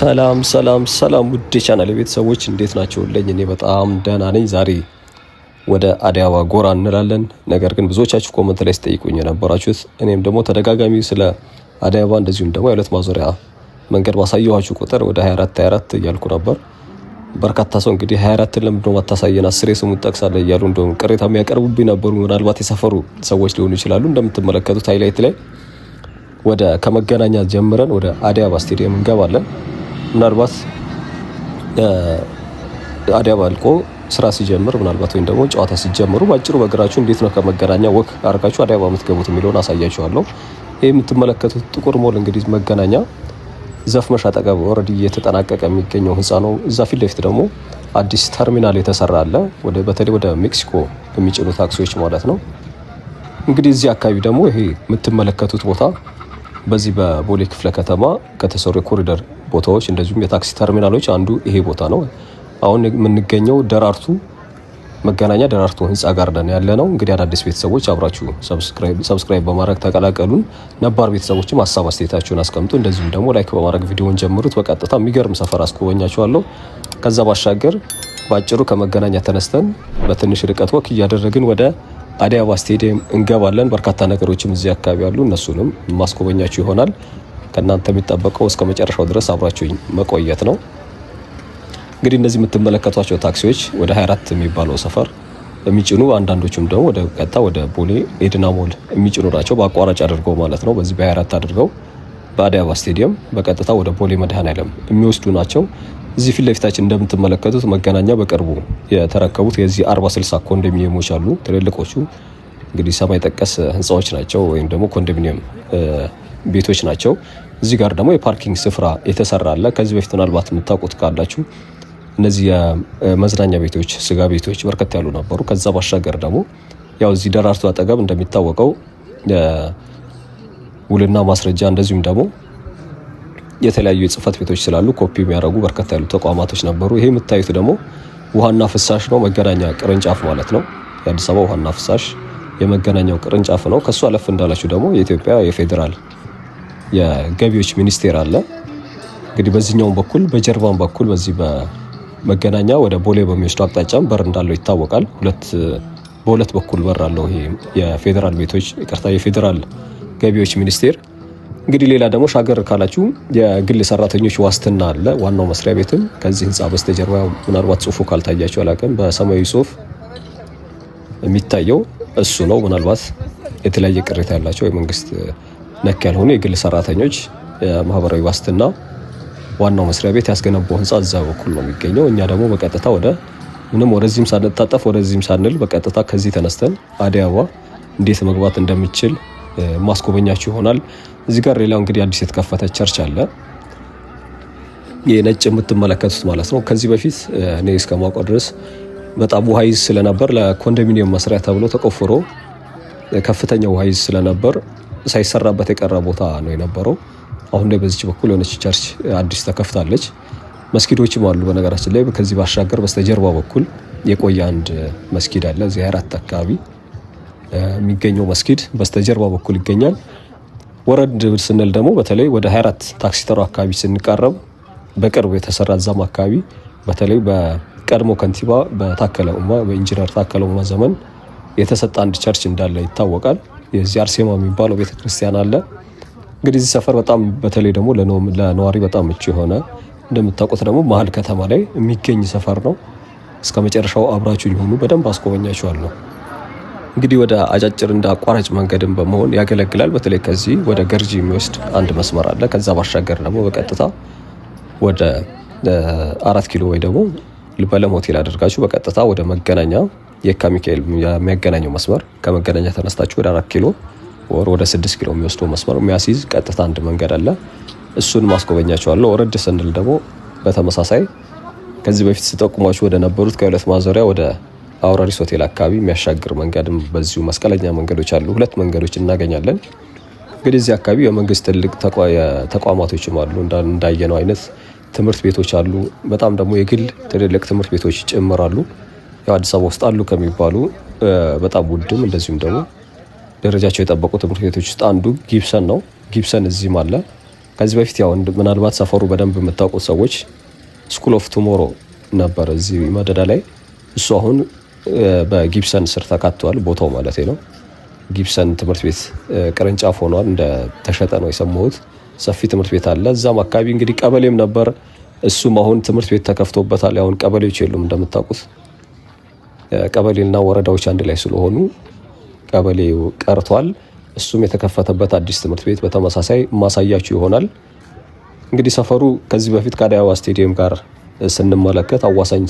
ሰላም ሰላም ሰላም ውድ የቻናሌ ቤተሰቦች እንዴት ናችሁልኝ? እኔ በጣም ደህና ነኝ። ዛሬ ወደ አዲስ አበባ ጎራ እንላለን። ነገር ግን ብዙዎቻችሁ ኮመንት ላይ ስጠይቁኝ የነበራችሁት እኔም ደግሞ ተደጋጋሚ ስለ አዲስ አበባ እንደዚሁም ደግሞ የሁለት ማዞሪያ መንገድ ባሳየኋችሁ ቁጥር ወደ 24 እያልኩ ነበር። በርካታ ሰው እንግዲህ 24 ለምንድን ነው ማታሳየን 10 ስሙን ጠቅሳለ እያሉ እንደውም ቅሬታ የሚያቀርቡብኝ ነበሩ። ምናልባት የሰፈሩ ሰዎች ሊሆኑ ይችላሉ። እንደምትመለከቱት ሃይላይት ላይ ወደ ከመገናኛ ጀምረን ወደ አዲስ አበባ ስቴዲየም እንገባለን። ምናልባት አዲስ አበባ አልቆ ስራ ሲጀምር ምናልባት ወይም ደግሞ ጨዋታ ሲጀምሩ ባጭሩ በእግራችሁ እንዴት ነው ከመገናኛ ወክ አርጋችሁ አዲስ አበባ የምትገቡት የሚለውን አሳያችኋለሁ። ይሄ የምትመለከቱት ጥቁር ሞል እንግዲህ መገናኛ ዘፍመሽ አጠገብ ኦልሬዲ እየተጠናቀቀ የሚገኘው ህንፃ ነው። እዛ ፊት ለፊት ደግሞ አዲስ ተርሚናል የተሰራ አለ። በተለይ ወደ ሜክሲኮ የሚጭኑ ታክሲዎች ማለት ነው። እንግዲህ እዚህ አካባቢ ደግሞ ይሄ የምትመለከቱት ቦታ በዚህ በቦሌ ክፍለ ከተማ ከተሰሩ የኮሪደር ቦታዎች እንደዚሁም የታክሲ ተርሚናሎች አንዱ ይሄ ቦታ ነው። አሁን የምንገኘው ደራርቱ መገናኛ ደራርቱ ህንፃ ጋር ያለ ነው። እንግዲህ አዳዲስ ቤተሰቦች አብራችሁ ሰብስክራይብ በማድረግ ተቀላቀሉን። ነባር ቤተሰቦችም ሀሳብ አስተያየታችሁን አስቀምጡ። እንደዚሁም ደግሞ ላይክ በማድረግ ቪዲዮውን ጀምሩት። በቀጥታ የሚገርም ሰፈር አስጎበኛችኋለሁ። ከዛ ባሻገር ባጭሩ ከመገናኛ ተነስተን በትንሽ ርቀት ወክ እያደረግን ወደ አዲስ አበባ ስቴዲየም እንገባለን። በርካታ ነገሮችም እዚህ አካባቢ ያሉ እነሱንም ማስጎበኛችሁ ይሆናል። ከእናንተ የሚጠበቀው እስከ መጨረሻው ድረስ አብራችሁ መቆየት ነው። እንግዲህ እነዚህ የምትመለከቷቸው ታክሲዎች ወደ 24 የሚባለው ሰፈር የሚጭኑ አንዳንዶቹም ደግሞ ወደ ቀጥታ ወደ ቦሌ ኤድና ሞል የሚጭኑ ናቸው። በአቋራጭ አድርገው ማለት ነው። በዚህ በ24 አድርገው በአዲስ አበባ ስቴዲየም በቀጥታ ወደ ቦሌ መድኃኔዓለም የሚወስዱ ናቸው። እዚህ ፊት ለፊታችን እንደምትመለከቱት መገናኛ በቅርቡ የተረከቡት የዚህ 40/60 ኮንዶሚኒየሞች አሉ። ትልልቆቹ እንግዲህ ሰማይ ጠቀስ ህንፃዎች ናቸው ወይም ደግሞ ኮንዶሚኒየም ቤቶች ናቸው። እዚህ ጋር ደግሞ የፓርኪንግ ስፍራ የተሰራ አለ። ከዚህ በፊት ምናልባት የምታውቁት ካላችሁ እነዚህ የመዝናኛ ቤቶች፣ ስጋ ቤቶች በርከት ያሉ ነበሩ። ከዛ ባሻገር ደግሞ ያው እዚህ ደራርቱ አጠገብ እንደሚታወቀው ውልና ማስረጃ እንደዚሁም ደግሞ የተለያዩ የጽህፈት ቤቶች ስላሉ ኮፒ የሚያደርጉ በርከት ያሉ ተቋማቶች ነበሩ። ይሄ የምታዩት ደግሞ ውሃና ፍሳሽ ነው። መገናኛ ቅርንጫፍ ማለት ነው። የአዲስ አበባ ውሃና ፍሳሽ የመገናኛው ቅርንጫፍ ነው። ከሱ አለፍ እንዳላችሁ ደግሞ የኢትዮጵያ የፌዴራል የገቢዎች ሚኒስቴር አለ። እንግዲህ በዚህኛው በኩል በጀርባን በኩል በዚህ በመገናኛ ወደ ቦሌ በሚወስዱ አቅጣጫም በር እንዳለው ይታወቃል። በሁለት በኩል በር አለው። ይሄ የፌዴራል ቤቶች የፌዴራል ገቢዎች ሚኒስቴር። እንግዲህ ሌላ ደግሞ ሻገር ካላችሁ የግል ሰራተኞች ዋስትና አለ። ዋናው መስሪያ ቤትም ከዚህ ህንፃ በስተጀርባ ምናልባት ጽሁፉ ካልታያችሁ አላውቅም፣ በሰማያዊ ጽሁፍ የሚታየው እሱ ነው። ምናልባት የተለያየ ቅሬታ ያላቸው የመንግስት ነክ ያልሆኑ የግል ሰራተኞች ማህበራዊ ዋስትና ዋናው መስሪያ ቤት ያስገነባው ህንፃ እዛ በኩል ነው የሚገኘው። እኛ ደግሞ በቀጥታ ወደዚህም ሳንታጠፍ ወደዚህም ሳንል በቀጥታ ከዚህ ተነስተን አዲስ አበባ እንዴት መግባት እንደሚችል ማስጎበኛችሁ ይሆናል። እዚህ ጋር ሌላው እንግዲህ አዲስ የተከፈተ ቸርች አለ። የነጭ የምትመለከቱት ማለት ነው። ከዚህ በፊት እኔ እስከማውቀው ድረስ በጣም ውሃ ይዝ ስለነበር ለኮንዶሚኒየም መስሪያ ተብሎ ተቆፍሮ ከፍተኛ ውሃ ይዝ ስለነበር ሳይሰራበት የቀረ ቦታ ነው የነበረው። አሁን ላይ በዚህ በኩል የሆነች ቸርች አዲስ ተከፍታለች። መስጊዶችም አሉ በነገራችን ላይ። ከዚህ ባሻገር በስተጀርባ በኩል የቆየ አንድ መስጊድ አለ። እዚህ 24 አካባቢ የሚገኘው መስጊድ በስተጀርባ በኩል ይገኛል። ወረድ ስንል ደግሞ በተለይ ወደ 24 ታክሲ ተራ አካባቢ ስንቃረብ በቅርብ የተሰራ ዛም አካባቢ በተለይ በቀድሞ ከንቲባ በኢንጂነር ታከለ ኡማ ዘመን የተሰጠ አንድ ቸርች እንዳለ ይታወቃል። የዚህ አርሴማ የሚባለው ቤተክርስቲያን አለ። እንግዲህ እዚህ ሰፈር በጣም በተለይ ደግሞ ለነዋሪ በጣም ምቹ የሆነ እንደምታውቁት ደግሞ መሀል ከተማ ላይ የሚገኝ ሰፈር ነው። እስከ መጨረሻው አብራችሁ ይሁኑ፣ በደንብ አስጎበኛችኋለሁ። እንግዲህ ወደ አጫጭር እንደ አቋራጭ መንገድም በመሆን ያገለግላል። በተለይ ከዚህ ወደ ገርጂ የሚወስድ አንድ መስመር አለ። ከዛ ባሻገር ደግሞ በቀጥታ ወደ 4 ኪሎ ወይ ደግሞ በለም ሆቴል አድርጋችሁ በቀጥታ ወደ መገናኛ የካ ሚካኤል የሚያገናኘው መስመር ከመገናኛ ተነስታችሁ ወደ 4 ኪሎ ወደ 6 ኪሎ የሚወስደው መስመር የሚያስይዝ ቀጥታ አንድ መንገድ አለ። እሱን ማስጎበኛችኋለሁ። ወረድ ስንል ደግሞ በተመሳሳይ ከዚህ በፊት ስጠቁማችሁ ወደ ነበሩት ከሁለት ማዞሪያ ወደ አውራሪስ ሆቴል አካባቢ የሚያሻግር መንገድም በዚሁ መስቀለኛ መንገዶች አሉ። 2 መንገዶች እናገኛለን። እንግዲህ እዚህ አካባቢ የመንግስት ትልቅ ተቋማቶችም አሉ። እንዳየነው አይነት ትምህርት ቤቶች አሉ። በጣም ደግሞ የግል ትልልቅ ትምህርት ቤቶች ይጨምራሉ። ያው አዲስ አበባ ውስጥ አሉ ከሚባሉ በጣም ውድም እንደዚሁም ደግሞ ደረጃቸው የጠበቁ ትምህርት ቤቶች ውስጥ አንዱ ጊብሰን ነው። ጊብሰን እዚህም አለ። ከዚህ በፊት ያው ምናልባት ሰፈሩ በደንብ የምታውቁት ሰዎች ስኩል ኦፍ ቱሞሮ ነበር እዚህ መደዳ ላይ። እሱ አሁን በጊብሰን ስር ተካቷል፣ ቦታው ማለት ነው። ጊብሰን ትምህርት ቤት ቅርንጫፍ ሆኗል፣ እንደ ተሸጠ ነው የሰማሁት። ሰፊ ትምህርት ቤት አለ እዛም አካባቢ። እንግዲህ ቀበሌም ነበር፣ እሱም አሁን ትምህርት ቤት ተከፍቶበታል። አሁን ቀበሌዎች የሉም እንደምታውቁት፣ ቀበሌና ወረዳዎች አንድ ላይ ስለሆኑ ቀበሌው ቀርቷል። እሱም የተከፈተበት አዲስ ትምህርት ቤት በተመሳሳይ ማሳያችሁ ይሆናል። እንግዲህ ሰፈሩ ከዚህ በፊት ከአዲስ አበባ ስቴዲየም ጋር ስንመለከት አዋሳኝ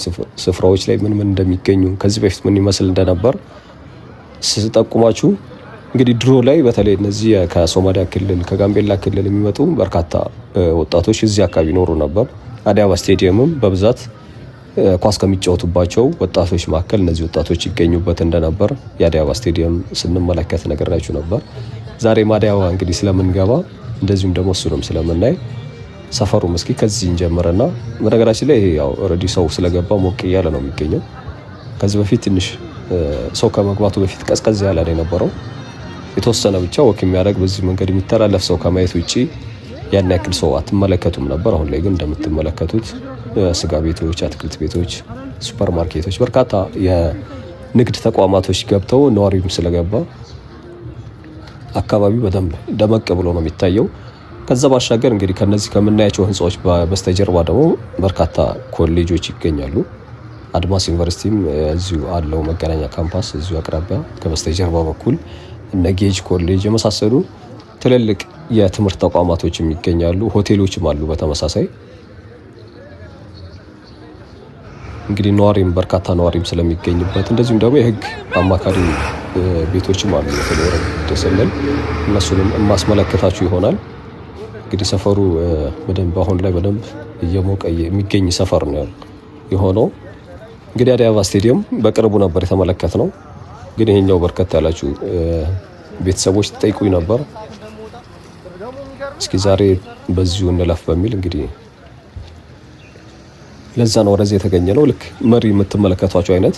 ስፍራዎች ላይ ምን እንደሚገኙ ከዚህ በፊት ምን ይመስል እንደነበር ስጠቁማችሁ፣ እንግዲህ ድሮ ላይ በተለይ እነዚህ ከሶማሊያ ክልል ከጋምቤላ ክልል የሚመጡ በርካታ ወጣቶች እዚህ አካባቢ ይኖሩ ነበር። አዲስ አበባ ስቴዲየምም በብዛት ኳስ ከሚጫወቱባቸው ወጣቶች መካከል እነዚህ ወጣቶች ይገኙበት እንደነበር የአዲስ አበባ ስቴዲየም ስንመለከት ነገራችሁ ነበር። ዛሬም አዲስ አበባ እንግዲህ ስለምንገባ እንደዚሁም ደግሞ እሱንም ስለምናይ ሰፈሩ እስኪ ከዚህ እንጀምርና፣ በነገራችን ላይ ያው ኦልሬዲ ሰው ስለገባ ሞቅ እያለ ነው የሚገኘው። ከዚህ በፊት ትንሽ ሰው ከመግባቱ በፊት ቀዝቀዝ ያለ ነው የነበረው። የተወሰነ ብቻ ወክ የሚያደርግ በዚህ መንገድ የሚተላለፍ ሰው ከማየት ውጪ ያን ያክል ሰው አትመለከቱም ነበር። አሁን ላይ ግን እንደምትመለከቱት ስጋ ቤቶች፣ አትክልት ቤቶች፣ ሱፐር ማርኬቶች፣ በርካታ የንግድ ተቋማቶች ገብተው ነዋሪውም ስለገባ አካባቢው በደንብ ደመቅ ብሎ ነው የሚታየው። ከዛ ባሻገር እንግዲህ ከነዚህ ከምናያቸው ህንጻዎች በስተጀርባ ደግሞ በርካታ ኮሌጆች ይገኛሉ። አድማስ ዩኒቨርሲቲም እዚሁ አለው፣ መገናኛ ካምፓስ እዚሁ አቅራቢያ ከበስተጀርባ በኩል እነ ጌጅ ኮሌጅ የመሳሰሉ ትልልቅ የትምህርት ተቋማቶችም ይገኛሉ። ሆቴሎችም አሉ በተመሳሳይ። እንግዲህ በርካታ ነዋሪም ስለሚገኝበት እንደዚሁም ደግሞ የህግ አማካሪ ቤቶችም አሉ። የተለወረ እነሱንም የማስመለከታችሁ ይሆናል። እንግዲህ ሰፈሩ በደንብ አሁን ላይ በደንብ እየሞቀ የሚገኝ ሰፈር ነው የሆነው። እንግዲህ አዲስ አበባ ስቴዲየም በቅርቡ ነበር የተመለከትነው። ግን ይሄኛው በርከት ያላችሁ ቤተሰቦች ተጠይቁኝ ነበር። እስኪ ዛሬ በዚሁ እንለፍ በሚል እንግዲህ ለዛ ነው ወደዚህ የተገኘ ነው። ልክ መሪ የምትመለከቷቸው አይነት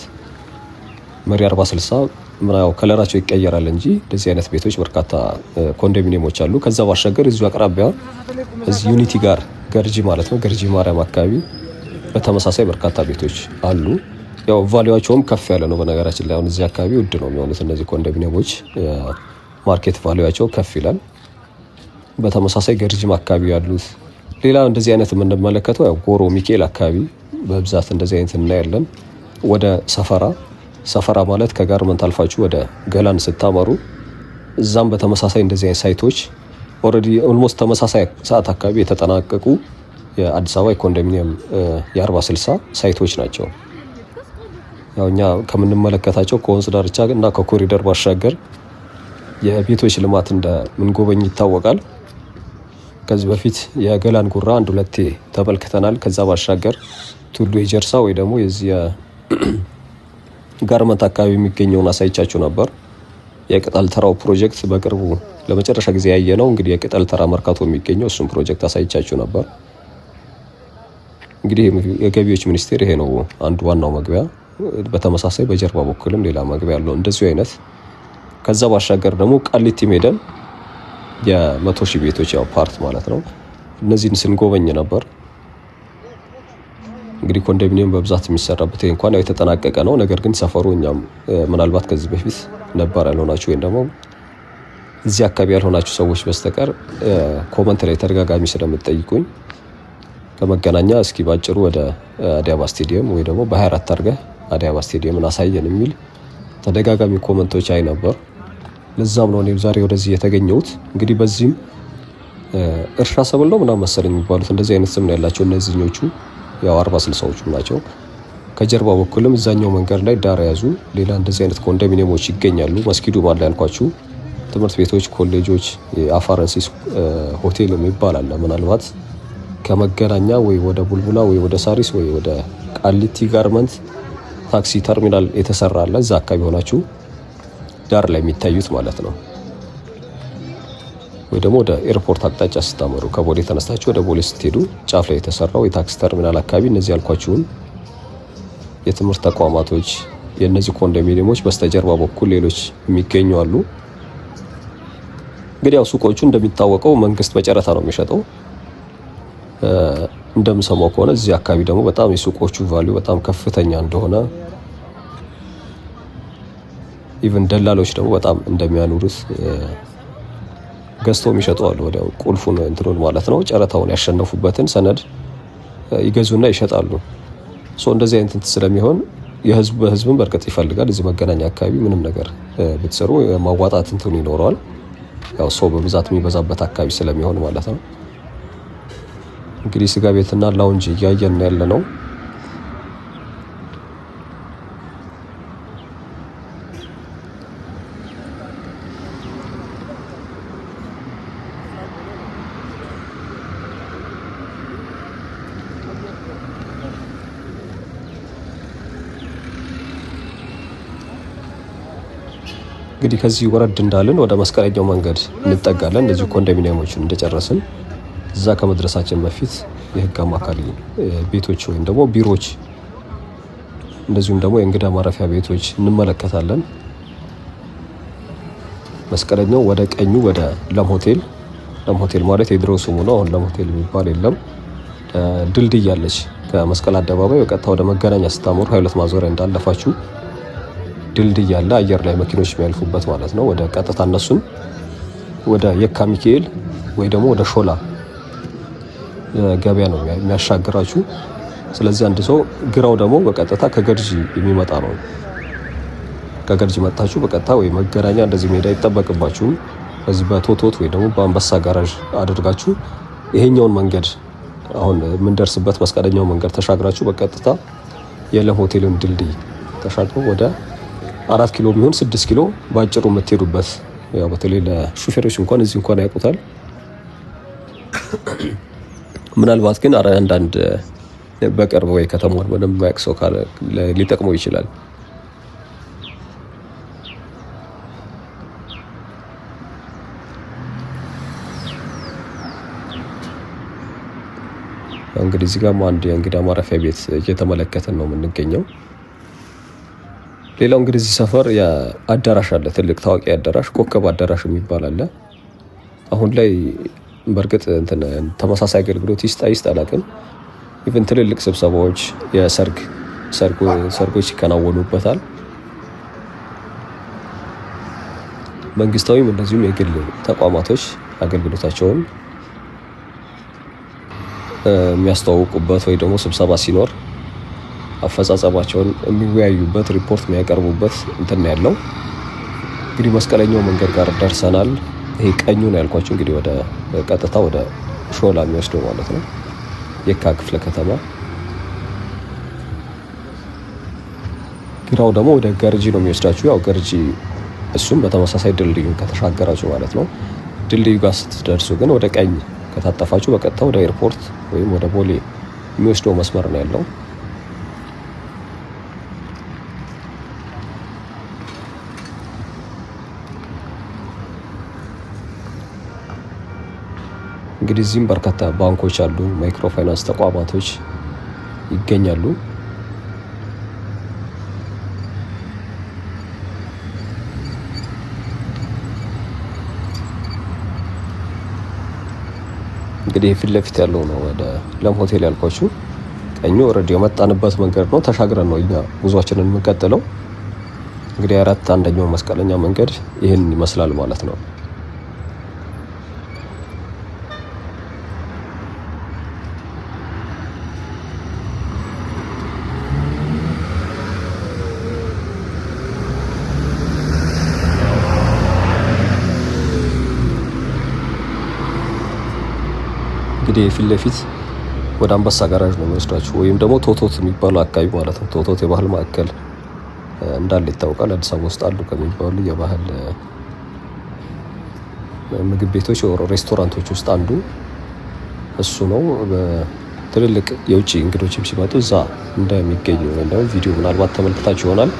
መሪ 40/60 ምናው ከለራቸው ይቀየራል እንጂ እንደዚህ አይነት ቤቶች በርካታ ኮንዶሚኒየሞች አሉ። ከዛ ባሻገር እዚሁ አቅራቢያ እዚህ ዩኒቲ ጋር ገርጂ ማለት ነው፣ ገርጂ ማርያም አካባቢ በተመሳሳይ በርካታ ቤቶች አሉ። ያው ቫልዩዋቸውም ከፍ ያለ ነው። በነገራችን ላይ አሁን እዚህ አካባቢ ውድ ነው የሚሆኑት እነዚህ ኮንዶሚኒየሞች፣ ማርኬት ቫልዩዋቸው ከፍ ይላል። በተመሳሳይ ገርጂም አካባቢ ያሉት ሌላ እንደዚህ አይነት የምንመለከተው ያው ጎሮ ሚካኤል አካባቢ በብዛት እንደዚህ አይነት እናያለን። ወደ ሰፈራ ማለት ከጋርመንት አልፋችሁ ወደ ገላን ስታመሩ እዛም በተመሳሳይ እንደዚህ አይነት ሳይቶች ኦልሬዲ ኦልሞስት ተመሳሳይ ሰዓት አካባቢ የተጠናቀቁ የአዲስ አበባ የኮንዶሚኒየም የ40/60 ሳይቶች ናቸው። ያው እኛ ከምንመለከታቸው ከወንዝ ዳርቻ እና ከኮሪደር ባሻገር የቤቶች ልማት እንደምንጎበኝ ይታወቃል። ከዚህ በፊት የገላን ጉራ 1-2 ተመልክተናል። ከዛ ባሻገር ቱሉ የጀርሳ ወይ ደግሞ የዚህ ጋርመንት አካባቢ የሚገኘውን አሳይቻችሁ ነበር። የቅጠል ተራው ፕሮጀክት በቅርቡ ለመጨረሻ ጊዜ ያየ ነው። እንግዲህ የቅጠል ተራ መርካቶ የሚገኘው እሱም ፕሮጀክት አሳይቻችሁ ነበር። እንግዲህ የገቢዎች ሚኒስቴር ይሄ ነው አንዱ ዋናው መግቢያ። በተመሳሳይ በጀርባ በኩልም ሌላ መግቢያ ያለው እንደዚሁ አይነት። ከዛ ባሻገር ደግሞ ቃሊቲ ሜዳን የ100,000 ቤቶች ያው ፓርት ማለት ነው። እነዚህን ስንጎበኝ ነበር። እንግዲህ ኮንዶሚኒየም በብዛት የሚሰራበት እንኳን ያው የተጠናቀቀ ነው። ነገር ግን ሰፈሩ እኛም ምናልባት ከዚህ በፊት ነበር ያልሆናችሁ ወይም ደግሞ እዚህ አካባቢ ያልሆናችሁ ሰዎች በስተቀር ኮመንት ላይ ተደጋጋሚ ስለምትጠይቁኝ ከመገናኛ እስኪ ባጭሩ ወደ አዲስ አበባ ስቴዲየም ወይ ደግሞ በ24 አድርገህ አዲስ አበባ ስቴዲየምን አሳየን የሚል ተደጋጋሚ ኮመንቶች አይ ነበር። ለዛም ነው እኔም ዛሬ ወደዚህ የተገኘሁት። እንግዲህ በዚህም እርሻ ሰብል ነው ምናምን መሰለኝ የሚባሉት እንደዚህ አይነት ስም ነው ያላቸው እነዚህኞቹ ያው 40/60ዎቹ ናቸው። ከጀርባ በኩልም እዛኛው መንገድ ላይ ዳር ያዙ ሌላ እንደዚህ አይነት ኮንዶሚኒየሞች ይገኛሉ። መስጊዱ ማለት ያልኳችሁ ትምህርት ቤቶች፣ ኮሌጆች፣ የአፋረንሲስ ሆቴል የሚባል አለ። ምናልባት ከመገናኛ ወይ ወደ ቡልቡላ ወይ ወደ ሳሪስ ወይ ወደ ቃሊቲ ጋርመንት ታክሲ ተርሚናል የተሰራ አለ። እዛ አካባቢ ሆናችሁ ዳር ላይ የሚታዩት ማለት ነው። ወይ ደግሞ ወደ ኤርፖርት አቅጣጫ ስታመሩ ከቦሌ ተነስታችሁ ወደ ቦሌ ስትሄዱ ጫፍ ላይ የተሰራው የታክሲ ተርሚናል አካባቢ እነዚህ ያልኳችሁን የትምህርት ተቋማቶች የእነዚህ ኮንዶሚኒየሞች በስተጀርባ በኩል ሌሎች የሚገኙ አሉ። እንግዲህ ያው ሱቆቹ እንደሚታወቀው መንግስት በጨረታ ነው የሚሸጠው። እንደምሰማው ከሆነ እዚህ አካባቢ ደግሞ በጣም የሱቆቹ ቫልዩ በጣም ከፍተኛ እንደሆነ ኢቭን ደላሎች ደግሞ በጣም እንደሚያኑሩት ገዝተው የሚሸጡ አሉ። ወዲያው ቁልፉን እንትኑን ማለት ነው ጨረታውን ያሸነፉበትን ሰነድ ይገዙና ይሸጣሉ። እንደዚህ አይነት ስለሚሆን በህዝብም በርቀት ይፈልጋል። እዚህ መገናኛ አካባቢ ምንም ነገር ብትሰሩ ማዋጣት እንትኑ ይኖረዋል። ያው ሰው በብዛት የሚበዛበት አካባቢ ስለሚሆን ማለት ነው። እንግዲህ ስጋ ቤትና ላውንጅ እያየን ያለ ነው። እንግዲህ ከዚህ ወረድ እንዳልን ወደ መስቀለኛው መንገድ እንጠጋለን። እንደዚህ ኮንዶሚኒየሞችን እንደጨረስን እዛ ከመድረሳችን በፊት የህግ አማካሪ ቤቶች ወይም ደግሞ ቢሮዎች እንደዚሁም ደግሞ የእንግዳ ማረፊያ ቤቶች እንመለከታለን። መስቀለኛው ወደ ቀኙ ወደ ለም ሆቴል ማለት የድሮ ስሙ ነው። አሁን ለም ሆቴል የሚባል የለም። ድልድይ አለች ከመስቀል አደባባይ በቀጥታ ወደ መገናኛ ስታመሩ ኃይለት ማዞሪያ እንዳለፋችሁ ድልድይ ያለ አየር ላይ መኪኖች የሚያልፉበት ማለት ነው። ወደ ቀጥታ እነሱን ወደ የካ ሚካኤል ወይ ደግሞ ወደ ሾላ ገበያ ነው የሚያሻግራችሁ። ስለዚህ አንድ ሰው ግራው ደግሞ በቀጥታ ከገርጂ የሚመጣ ነው። ከገርጂ መጣችሁ በቀጥታ ወይ መገናኛ እንደዚህ ሜዳ ይጠበቅባችሁም። በዚህ በቶቶት ወይ ደግሞ በአንበሳ ጋራዥ አድርጋችሁ ይሄኛውን መንገድ አሁን የምንደርስበት መስቀለኛው መንገድ ተሻግራችሁ በቀጥታ የለም ሆቴልን ድልድይ ተሻግሮ ወደ 4 ኪሎ የሚሆን 6 ኪሎ ባጭሩ የምትሄዱበት ያው በተለይ ለሹፌሮች እንኳን እዚህ እንኳን ያውቁታል። ምናልባት ግን አንዳንድ በቅርብ ወይ ከተማውን በደንብ የማያውቅ ሰው ካለ ሊጠቅመው ይችላል። እንግዲህ እዚህ ጋር አንድ የእንግዳ ማረፊያ ቤት እየተመለከትን ነው የምንገኘው። ሌላው እንግዲህ እዚህ ሰፈር የአዳራሽ አለ፣ ትልቅ ታዋቂ አዳራሽ ኮከብ አዳራሽ የሚባል አለ። አሁን ላይ በእርግጥ ተመሳሳይ አገልግሎት ይስጥ አላውቅም። ኢቭን ትልልቅ ስብሰባዎች፣ ሰርጎች ይከናወኑበታል። መንግስታዊም እንደዚሁም የግል ተቋማቶች አገልግሎታቸውን የሚያስተዋውቁበት ወይ ደግሞ ስብሰባ ሲኖር አፈጻጸማቸውን የሚወያዩበት ሪፖርት የሚያቀርቡበት እንትን ያለው። እንግዲህ መስቀለኛው መንገድ ጋር ደርሰናል። ይሄ ቀኙ ነው ያልኳችሁ እንግዲህ ወደ ቀጥታ ወደ ሾላ የሚወስደው ማለት ነው፣ የካ ክፍለ ከተማ። ግራው ደግሞ ወደ ገርጂ ነው የሚወስዳችሁ። ያው ገርጂ እሱም በተመሳሳይ ድልድዩን ከተሻገራችሁ ማለት ነው። ድልድዩ ጋር ስትደርሱ ግን ወደ ቀኝ ከታጠፋችሁ በቀጥታ ወደ ኤርፖርት ወይም ወደ ቦሌ የሚወስደው መስመር ነው ያለው። እንግዲህ እዚህም በርካታ ባንኮች አሉ፣ ማይክሮ ፋይናንስ ተቋማቶች ይገኛሉ። እንግዲህ ፊት ለፊት ያለው ነው ወደ ለም ሆቴል ያልኳችሁ። ቀኙ ኦልሬዲ የመጣንበት መንገድ ነው። ተሻግረን ነው እኛ ጉዟችንን የምንቀጥለው። እንግዲህ 4 መስቀለኛ መንገድ ይህን ይመስላል ማለት ነው። እንግዲህ ፊት ለፊት ወደ አንበሳ ጋራዥ ነው የሚወስዳችሁ ወይም ደግሞ ቶቶት የሚባለው አካባቢ ማለት ነው። ቶቶት የባህል ማዕከል እንዳለ ይታወቃል። አዲስ አበባ ውስጥ አሉ ከሚባሉ የባህል ምግብ ቤቶች፣ ሬስቶራንቶች ውስጥ አንዱ እሱ ነው። ትልልቅ የውጭ እንግዶችም ሲመጡ እዛ እንደሚገኙ ወይም ደግሞ ቪዲዮ ምናልባት ተመልክታችሁ ይሆናል።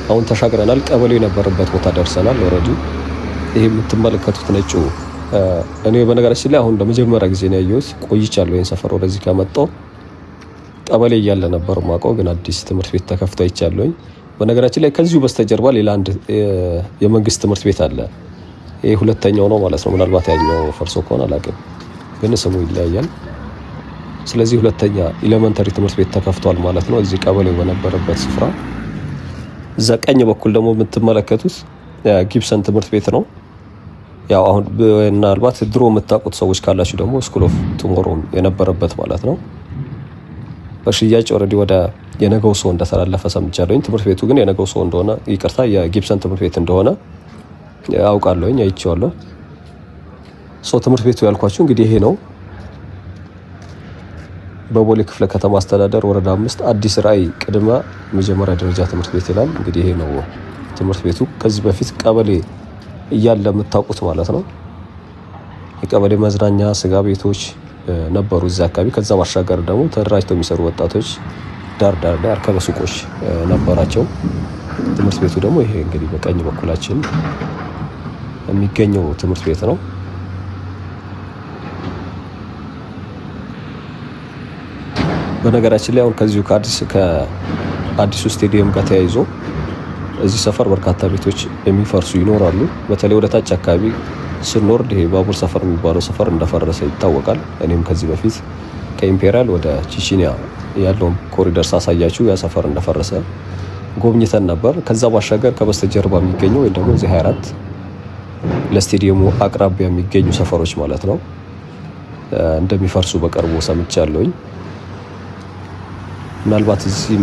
አሁን ተሻግረናል። ቀበሌው የነበረበት ቦታ ደርሰናል። ኦልሬዲ ይሄ የምትመለከቱት ነጩ እኔ በነገራችን ላይ አሁን ለመጀመሪያ ጊዜ ነው ያየሁት። ቆይቻለሁ ይሄን ሰፈር ወደዚህ ከመጣሁ። ቀበሌ እያለ ነበር ማውቀው፣ ግን አዲስ ትምህርት ቤት ተከፍቶ አይቻለሁኝ። በነገራችን ላይ ከዚሁ በስተጀርባ ሌላ አንድ የመንግስት ትምህርት ቤት አለ። ይሄ ሁለተኛው ነው ማለት ነው። ምናልባት ያኛው ፈርሶ ከሆነ አላውቅም፣ ግን ስሙ ይለያያል። ስለዚህ ሁለተኛ ኤሌመንተሪ ትምህርት ቤት ተከፍቷል ማለት ነው እዚህ ቀበሌው በነበረበት ስፍራ። እዛ ቀኝ በኩል ደግሞ የምትመለከቱት ጊብሰን ትምህርት ቤት ነው። ያው አሁን ምናልባት ድሮ የምታውቁት ሰዎች ካላችሁ ደግሞ ስኩል ኦፍ ቱሞሮ የነበረበት ማለት ነው። በሽያጭ ኦልሬዲ ወደ የነገው ሰው እንደተላለፈ ሰምቻለሁኝ። ትምህርት ቤቱ ግን የነገው ሰው እንደሆነ ይቅርታ፣ የጊብሰን ትምህርት ቤት እንደሆነ አውቃለሁኝ፣ አይቼዋለሁ። ትምህርት ቤቱ ያልኳችሁ እንግዲህ ይሄ ነው። በቦሌ ክፍለ ከተማ አስተዳደር ወረዳ 5 አዲስ ራዕይ ቅድመ መጀመሪያ ደረጃ ትምህርት ቤት ይላል። እንግዲህ ይሄ ነው ትምህርት ቤቱ። ከዚህ በፊት ቀበሌ እያለ የምታውቁት ማለት ነው። የቀበሌ መዝናኛ፣ ስጋ ቤቶች ነበሩ እዚህ አካባቢ። ከዛ ባሻገር ደግሞ ተደራጅተው የሚሰሩ ወጣቶች ዳር ዳር ላይ አርከበ ሱቆች ነበራቸው። ትምህርት ቤቱ ደግሞ ይሄ እንግዲህ በቀኝ በኩላችን የሚገኘው ትምህርት ቤት ነው። በነገራችን ላይ አሁን ከዚሁ ከአዲሱ ስቴዲየም ጋር ተያይዞ እዚህ ሰፈር በርካታ ቤቶች የሚፈርሱ ይኖራሉ። በተለይ ወደ ታች አካባቢ ስንወርድ ይሄ ባቡር ሰፈር የሚባለው ሰፈር እንደፈረሰ ይታወቃል። እኔም ከዚህ በፊት ከኢምፔሪያል ወደ ቺቺኒያ ያለውን ኮሪደር ሳሳያችሁ ያ ሰፈር እንደፈረሰ ጎብኝተን ነበር። ከዛ ባሻገር ከበስተጀርባ የሚገኘው ወይም ደግሞ እዚህ 24 ለስቴዲየሙ አቅራቢያ የሚገኙ ሰፈሮች ማለት ነው እንደሚፈርሱ በቅርቡ ሰምቻለሁኝ። ምናልባት እዚህ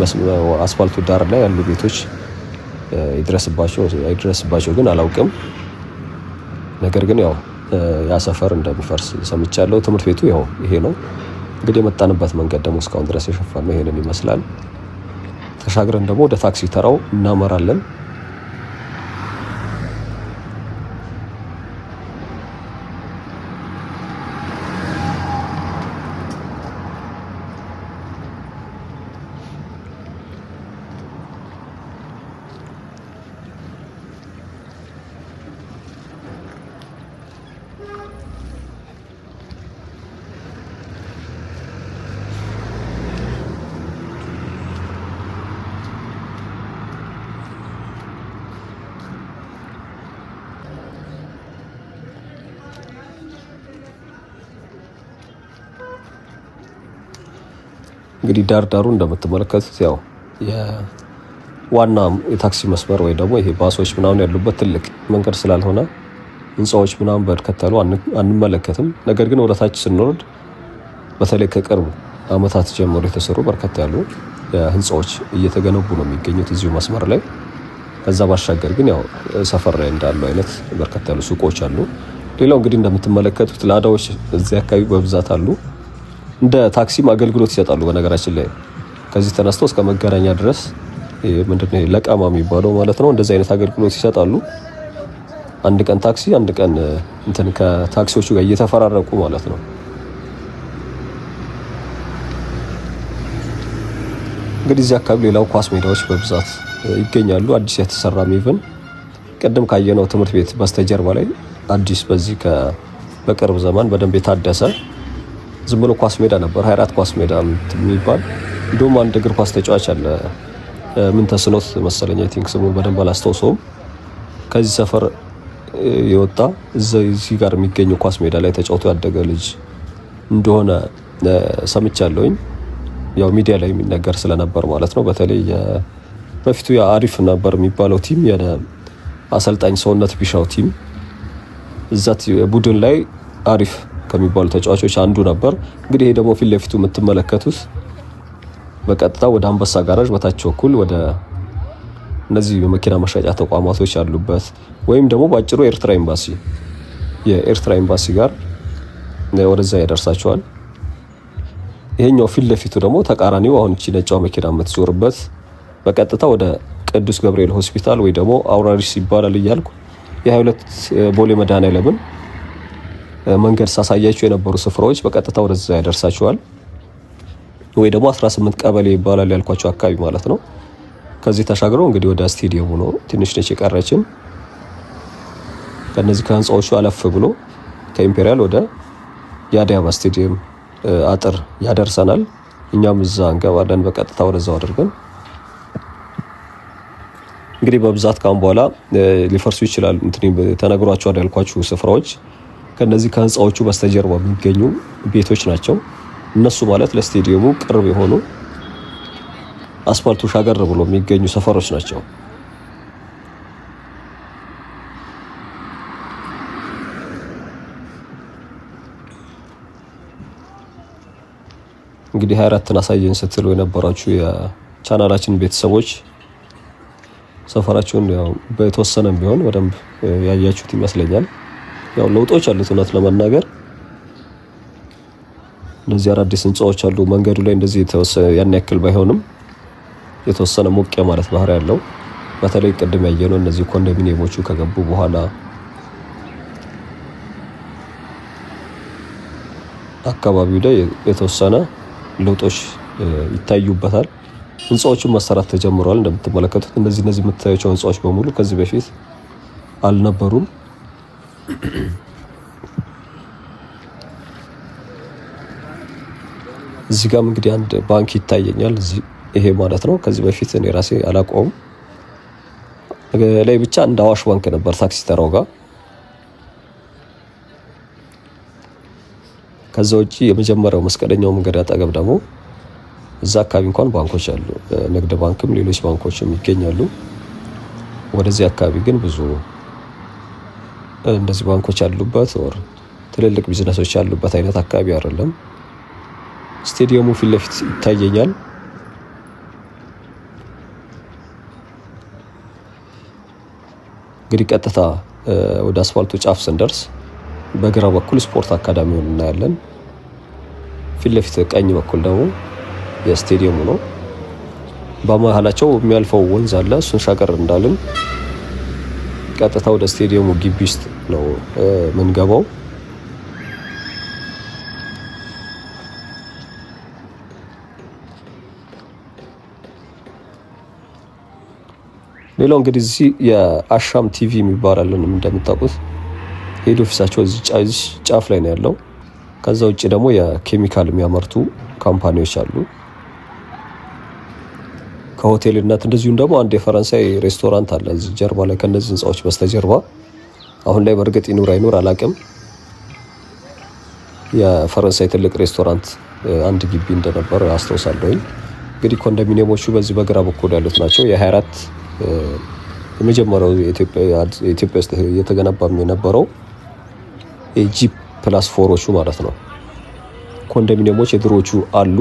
አስፋልቱ ዳር ላይ ያሉ ቤቶች ይድረስባቸው ግን አላውቅም። ነገር ግን ያው ያ ሰፈር እንደሚፈርስ ሰምቻለሁ። ትምህርት ቤቱ ያው ይሄ ነው። እንግዲህ የመጣንበት መንገድ ደግሞ እስካሁን ድረስ የሸፈነው ይሄንን ይመስላል። ተሻግረን ደግሞ ወደ ታክሲ ተራው እናመራለን። እንግዲህ ዳር ዳሩ እንደምትመለከቱት ያው የዋና የታክሲ መስመር ወይ ደግሞ ይሄ ባሶች ምናምን ያሉበት ትልቅ መንገድ ስላልሆነ ህንፃዎች ምናምን በርከት ያሉ አንመለከትም። ነገር ግን ወደ ታች ስንወርድ በተለይ ከቅርብ አመታት ጀምሮ የተሰሩ በርከት ያሉ ህንፃዎች እየተገነቡ ነው የሚገኙት እዚሁ መስመር ላይ። ከዛ ባሻገር ግን ያው ሰፈር ላይ እንዳሉ አይነት በርከት ያሉ ሱቆች አሉ። ሌላው እንግዲህ እንደምትመለከቱት ላዳዎች እዚህ አካባቢ በብዛት አሉ። እንደ ታክሲም አገልግሎት ይሰጣሉ። በነገራችን ላይ ከዚህ ተነስተው እስከ መገናኛ ድረስ ምንድነው ለቀማ የሚባለው ማለት ነው እንደዚህ አይነት አገልግሎት ይሰጣሉ። አንድ ቀን ታክሲ፣ አንድ ቀን እንትን ከታክሲዎቹ ጋር እየተፈራረቁ ማለት ነው። እንግዲህ እዚህ አካባቢ ሌላው ኳስ ሜዳዎች በብዛት ይገኛሉ። አዲስ የተሰራ ኢቭን ቅድም ካየነው ትምህርት ቤት በስተጀርባ ላይ አዲስ በዚህ በቅርብ ዘመን በደንብ የታደሰ ዝም ብሎ ኳስ ሜዳ ነበር። 24 ኳስ ሜዳ የሚባል እንደውም አንድ እግር ኳስ ተጫዋች አለ ምን ተስኖት መሰለኝ አይ ቲንክ ስሙን በደንብ አላስታውሰውም። ከዚህ ሰፈር የወጣ እዚህ ጋር የሚገኘው ኳስ ሜዳ ላይ ተጫውቶ ያደገ ልጅ እንደሆነ ሰምቻለሁኝ። ያው ሚዲያ ላይ የሚነገር ስለነበር ማለት ነው። በተለይ በፊቱ አሪፍ ነበር የሚባለው ቲም አሰልጣኝ ሰውነት ቢሻው ቲም እዛት ቡድን ላይ አሪፍ ከሚባሉ ተጫዋቾች አንዱ ነበር። እንግዲህ ይሄ ደግሞ ፊት ለፊቱ የምትመለከቱት በቀጥታ ወደ አንበሳ ጋራዥ በታች በኩል ወደ እነዚህ የመኪና መሸጫ ተቋማቶች ያሉበት ወይም ደግሞ ባጭሩ የኤርትራ ኤምባሲ ጋር ወደዛ ያደርሳቸዋል። ይሄኛው ፊት ለፊቱ ደግሞ ተቃራኒው አሁን እቺ ነጫው መኪና የምትዞርበት በቀጥታ ወደ ቅዱስ ገብርኤል ሆስፒታል ወይ ደግሞ አውራሪስ ይባላል እያልኩ የ22 ቦሌ መድኃኔዓለምን መንገድ ሳሳያችሁ የነበሩ ስፍራዎች በቀጥታ ወደዛ ያደርሳችኋል። ወይ ደግሞ 18 ቀበሌ ይባላል ያልኳቸው አካባቢ ማለት ነው። ከዚህ ተሻግረው እንግዲህ ወደ ስቴዲየሙ ነው ትንሽ ነች የቀረችን። ከነዚህ ከህንፃዎቹ አለፍ ብሎ ከኢምፔሪያል ወደ የአዲስ አበባ ስቴዲየም አጥር ያደርሰናል። እኛም እዛ እንገባለን በቀጥታ ወደዛው አድርገን እንግዲህ በብዛት ካሁን በኋላ ሊፈርሱ ይችላሉ ተነግሯቸዋል ያልኳችሁ ስፍራዎች ከነዚህ ከህንፃዎቹ በስተጀርባ የሚገኙ ቤቶች ናቸው። እነሱ ማለት ለስቴዲየሙ ቅርብ የሆኑ አስፋልቱ ሻገር ብሎ የሚገኙ ሰፈሮች ናቸው። እንግዲህ 24ን አሳየን ስትሉ የነበራችሁ የቻናላችን ቤተሰቦች ሰፈራቸውን ያው በተወሰነም ቢሆን በደንብ ያያችሁት ይመስለኛል። ያው ለውጦች አሉት እውነት ለመናገር እነዚህ አዳዲስ ህንጻዎች አሉ። መንገዱ ላይ እንደዚህ ያን ያክል ባይሆንም የተወሰነ ሞቅ ማለት ባህሪ ያለው በተለይ ቅድም ያየነው እነዚህ ኮንዶሚኒየሞቹ ከገቡ በኋላ አካባቢው ላይ የተወሰነ ለውጦች ይታዩበታል። ህንጻዎቹን መሰራት ተጀምረዋል። እንደምትመለከቱት እነዚህ የምታዩቸው ህንጻዎች በሙሉ ከዚህ በፊት አልነበሩም። እዚህ ጋርም እንግዲህ አንድ ባንክ ይታየኛል። ይሄ ማለት ነው ከዚህ በፊት እኔ ራሴ አላውቀውም። ላይ ብቻ እንደ አዋሽ ባንክ ነበር ታክሲ ተራው ጋር። ከዛ ውጪ የመጀመሪያው መስቀለኛው መንገድ አጠገብ ደግሞ እዛ አካባቢ እንኳን ባንኮች አሉ። ንግድ ባንክም ሌሎች ባንኮችም ይገኛሉ። ወደዚህ አካባቢ ግን ብዙ እንደዚህ ባንኮች ያሉበት ወር ትልልቅ ቢዝነሶች ያሉበት አይነት አካባቢ አይደለም። ስቴዲየሙ ፊት ለፊት ይታየኛል። እንግዲህ ቀጥታ ወደ አስፋልቱ ጫፍ ስንደርስ በግራ በኩል ስፖርት አካዳሚውን እናያለን። ፊት ለፊት ቀኝ በኩል ደግሞ የስቴዲየሙ ነው። በመሃላቸው የሚያልፈው ወንዝ አለ። እሱን ሻገር እንዳልን ቀጥታ ወደ ስቴዲየሙ ግቢ ውስጥ ነው የምንገባው። ሌላው እንግዲህ እዚህ የአሻም ቲቪ የሚባላልን እንደምታውቁት ሄድ ኦፊሳቸው እዚህ ጫፍ ላይ ነው ያለው። ከዛ ውጭ ደግሞ የኬሚካል የሚያመርቱ ካምፓኒዎች አሉ ከሆቴልነት። እንደዚሁም ደግሞ አንድ የፈረንሳይ ሬስቶራንት አለ እዚህ ጀርባ ላይ ከነዚህ ህንጻዎች በስተጀርባ። አሁን ላይ በእርግጥ ይኑር አይኑር አላውቅም። የፈረንሳይ ትልቅ ሬስቶራንት አንድ ግቢ እንደነበር አስታውሳለሁ። እንግዲህ ኮንዶሚኒየሞቹ በዚህ በግራ በኩል ያሉት ናቸው። የ24 የመጀመሪያው ኢትዮጵያ ውስጥ እየተገነባም የነበረው G+4ዎቹ ማለት ነው ኮንዶሚኒየሞች የድሮቹ አሉ።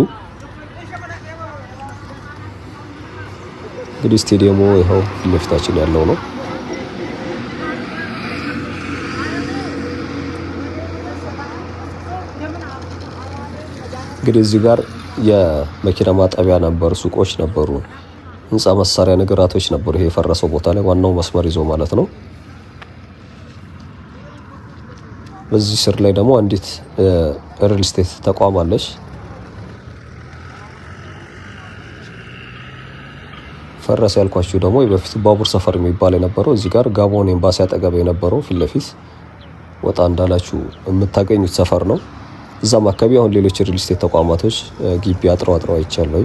እንግዲህ ስቴዲየሙ ይኸው ፊት ለፊታችን ያለው ነው። እንግዲህ እዚህ ጋር የመኪና ማጠቢያ ነበር፣ ሱቆች ነበሩ፣ ህንጻ መሳሪያ ነገራቶች ነበሩ። ይሄ የፈረሰው ቦታ ላይ ዋናው መስመር ይዞ ማለት ነው። በዚህ ስር ላይ ደግሞ አንዲት ሪል ስቴት ተቋም አለች። ፈረሰ ያልኳችሁ ደግሞ በፊት ባቡር ሰፈር የሚባል የነበረው እዚህ ጋር ጋቦን ኤምባሲ አጠገብ የነበረው ፊት ለፊት ወጣ እንዳላችሁ የምታገኙት ሰፈር ነው። እዛም አካባቢ አሁን ሌሎች ሪል ስቴት ተቋማቶች ግቢ አጥረው አይቻለሁ።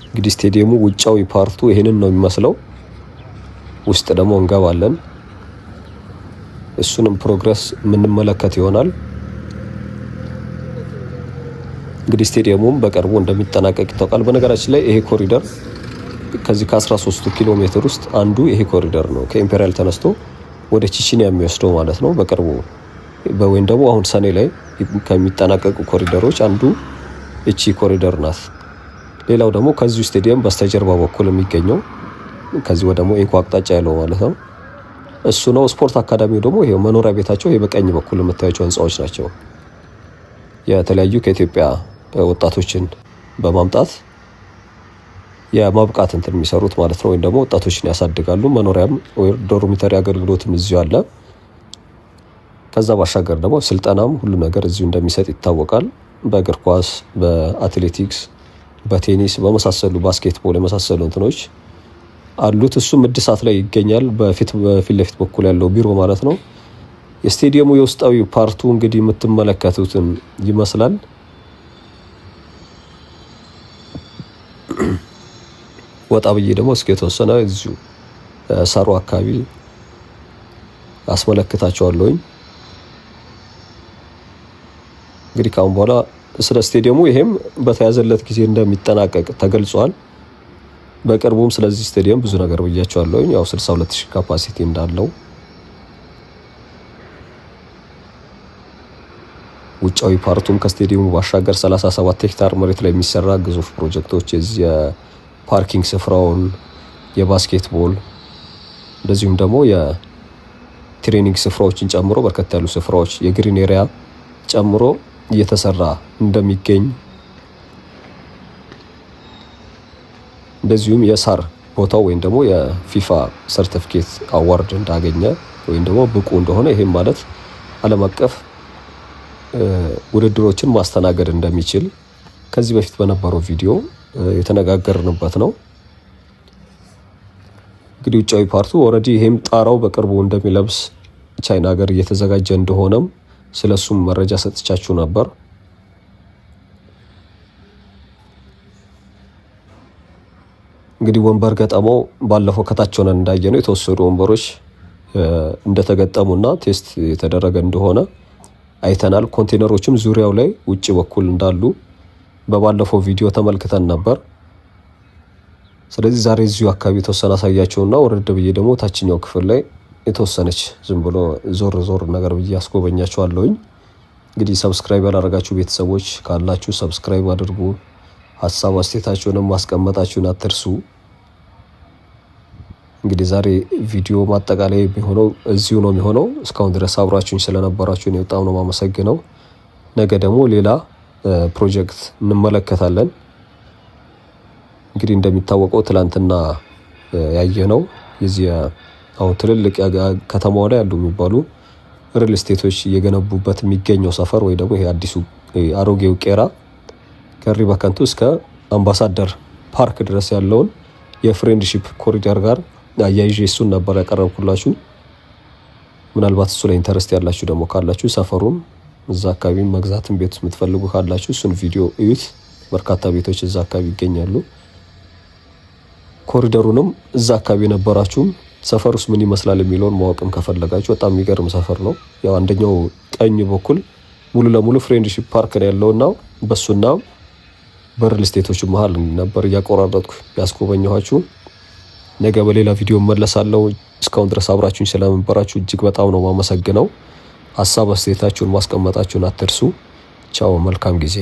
እንግዲህ ስቴዲየሙ ውጫዊ ፓርቱ ይሄንን ነው የሚመስለው። ውስጥ ደግሞ እንገባለን። እሱንም ፕሮግረስ የምንመለከት ይሆናል። እንግዲህ ስቴዲየሙም በቅርቡ እንደሚጠናቀቅ ይታወቃል። በነገራችን ላይ ይሄ ኮሪደር ከዚህ ከ13 ኪሎ ሜትር ውስጥ አንዱ ይሄ ኮሪደር ነው። ከኢምፔሪያል ተነስቶ ወደ ቺቺኒያ የሚወስደው ማለት ነው። በቅርቡ ወይም ደግሞ አሁን ሰኔ ላይ ከሚጠናቀቁ ኮሪደሮች አንዱ እቺ ኮሪደር ናት። ሌላው ደግሞ ከዚሁ ስቴዲየም በስተጀርባ በኩል የሚገኘው ከዚህ ወደ ኢንኮ አቅጣጫ ያለው ማለት ነው እሱ ነው። ስፖርት አካዳሚው ደግሞ ይሄ መኖሪያ ቤታቸው ይሄ በቀኝ በኩል የምታዩቸው ህንጻዎች ናቸው። የተለያዩ ከኢትዮጵያ ወጣቶችን በማምጣት የማብቃት እንትን የሚሰሩት ማለት ነው። ወይም ደግሞ ወጣቶችን ያሳድጋሉ። መኖሪያም ወይ ዶርሚተሪ አገልግሎትም እዚሁ አለ። ከዛ ባሻገር ደግሞ ስልጠናም ሁሉ ነገር እዚሁ እንደሚሰጥ ይታወቃል። በእግር ኳስ፣ በአትሌቲክስ፣ በቴኒስ በመሳሰሉ ባስኬትቦል የመሳሰሉ እንትኖች አሉት። እሱም እድሳት ላይ ይገኛል። በፊት ለፊት በኩል ያለው ቢሮ ማለት ነው። የስቴዲየሙ የውስጣዊ ፓርቱ እንግዲህ የምትመለከቱትን ይመስላል። ወጣ ብዬ ደግሞ እስኪ የተወሰነ እዚሁ ሳሩ አካባቢ አስመለክታቸዋለሁኝ። እንግዲህ ካሁን በኋላ ስለ ስቴዲየሙ ይሄም በተያዘለት ጊዜ እንደሚጠናቀቅ ተገልጿል። በቅርቡም ስለዚህ ስቴዲየም ብዙ ነገር ብያቸዋለሁኝ። ያው 62000 ካፓሲቲ እንዳለው ውጫዊ ፓርቱም ከስቴዲየሙ ባሻገር 37 ሄክታር መሬት ላይ የሚሰራ ግዙፍ ፕሮጀክቶች የዚህ የፓርኪንግ ስፍራውን፣ የባስኬትቦል እንደዚሁም ደግሞ የትሬኒንግ ስፍራዎችን ጨምሮ በርከት ያሉ ስፍራዎች የግሪን ኤሪያ ጨምሮ እየተሰራ እንደሚገኝ እንደዚሁም የሳር ቦታው ወይም ደግሞ የፊፋ ሰርቲፊኬት አዋርድ እንዳገኘ ወይም ደግሞ ብቁ እንደሆነ ይሄም ማለት ዓለም አቀፍ ውድድሮችን ማስተናገድ እንደሚችል ከዚህ በፊት በነበረው ቪዲዮ የተነጋገርንበት ነው። እንግዲህ ውጫዊ ፓርቱ ኦልሬዲ ይሄም ጣራው በቅርቡ እንደሚለብስ ቻይና ሀገር እየተዘጋጀ እንደሆነም ስለሱም መረጃ ሰጥቻችሁ ነበር። እንግዲህ ወንበር ገጠመው ባለፈው ከታች ሆነን እንዳየነው የተወሰዱ ወንበሮች እንደተገጠሙና ቴስት የተደረገ እንደሆነ አይተናል። ኮንቴነሮችም ዙሪያው ላይ ውጪ በኩል እንዳሉ በባለፈው ቪዲዮ ተመልክተን ነበር። ስለዚህ ዛሬ እዚሁ አካባቢ የተወሰነ አሳያችሁና ወረድ ብዬ ደግሞ ታችኛው ክፍል ላይ የተወሰነች ዝም ብሎ ዞር ነገር ብዬ አስጎበኛችኋለሁኝ። እንግዲህ ሰብስክራይብ ያላደረጋችሁ ቤተሰቦች ካላችሁ ሰብስክራይብ አድርጉ። ሀሳብ አስተያየታችሁንም ማስቀመጣችሁን አትርሱ። እንግዲህ ዛሬ ቪዲዮ ማጠቃለያ የሚሆነው እዚሁ ነው የሚሆነው። እስካሁን ድረስ አብራችሁኝ ስለነበራችሁ እኔ በጣም ነው የማመሰግነው። ነገ ደግሞ ሌላ ፕሮጀክት እንመለከታለን። እንግዲህ እንደሚታወቀው ትላንትና ያየነው የዚህ አሁን ትልልቅ ከተማው ላይ ያሉ የሚባሉ ሪል ስቴቶች እየገነቡበት የሚገኘው ሰፈር ወይ ደግሞ ይሄ አዲሱ አሮጌው ቄራ ከሪ በከንቱ እስከ አምባሳደር ፓርክ ድረስ ያለውን የፍሬንድሺፕ ኮሪደር ጋር አያይዤ እሱን ነበር ያቀረብኩላችሁ። ምናልባት እሱ ላይ ኢንተረስት ያላችሁ ደግሞ ካላችሁ ሰፈሩን እዛ አካባቢ መግዛትን ቤት የምትፈልጉ ካላችሁ እሱን ቪዲዮ እዩት። በርካታ ቤቶች እዛ አካባቢ ይገኛሉ። ኮሪደሩንም እዛ አካባቢ የነበራችሁም ሰፈር ውስጥ ምን ይመስላል የሚለውን ማወቅም ከፈለጋችሁ በጣም የሚገርም ሰፈር ነው። ያው አንደኛው ቀኝ በኩል ሙሉ ለሙሉ ፍሬንድሺፕ ፓርክ ነው ያለውና በሱና በሪል ስቴቶች መሃል ነበር እያቆራረጥኩ ያስጎበኘኋችሁ። ነገ በሌላ ቪዲዮ መለሳለሁ። እስካሁን ድረስ አብራችሁኝ ስለነበራችሁ እጅግ በጣም ነው ማመሰግነው። ሀሳብ አስተያየታችሁን ማስቀመጣችሁን አትርሱ። ቻው፣ መልካም ጊዜ።